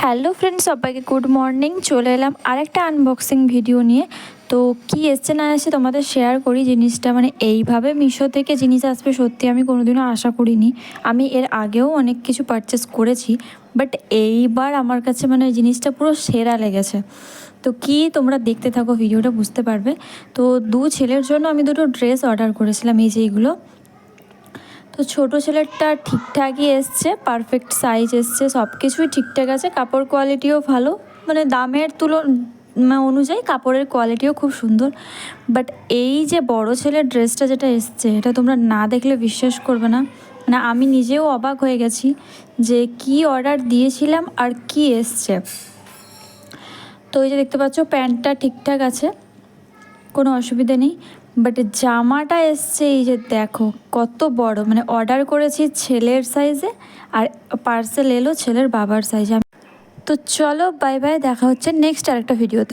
Hello friends, সবাইকে good morning. চলে এলাম আরেকটা আনবক্সিং ভিডিও নিয়ে। তো কি এসছে না এসে তোমাদের শেয়ার করি জিনিসটা। মানে এইভাবে মিশো থেকে জিনিস আসবে সত্যি আমি কোনোদিনও আশা করিনি। আমি এর আগেও অনেক কিছু পারচেস করেছি, বাট এইবার আমার কাছে মানে জিনিসটা পুরো সেরা লেগেছে। তো কি তোমরা দেখতে থাকো, ভিডিওটা বুঝতে পারবে। তো ছেলের জন্য আমি দুটো ড্রেস অর্ডার করেছিলাম, এই যে এইগুলো। তো ছোটো ছেলেরটা ঠিকঠাকই এসছে, পারফেক্ট সাইজ এসছে, সব কিছুই ঠিকঠাক আছে, কাপড় কোয়ালিটিও ভালো, মানে দামের অনুযায়ী কাপড়ের কোয়ালিটিও খুব সুন্দর। বাট এই যে বড় ছেলের ড্রেসটা যেটা এসছে, এটা তোমরা না দেখলে বিশ্বাস করবে না। মানে আমি নিজেও অবাক হয়ে গেছি যে কি অর্ডার দিয়েছিলাম আর কি এসছে। তো এই যে দেখতে পাচ্ছ, প্যান্টটা ঠিকঠাক আছে, কোনো অসুবিধা নেই। বাট জামাটা এসছে, এই যে দেখো কত বড়, মানে অর্ডার করেছি ছেলের সাইজে আর পার্সেল এলো ছেলের বাবার সাইজে। তো চলো বাই বাই, দেখা হচ্ছে নেক্সট আরেকটা ভিডিওতে।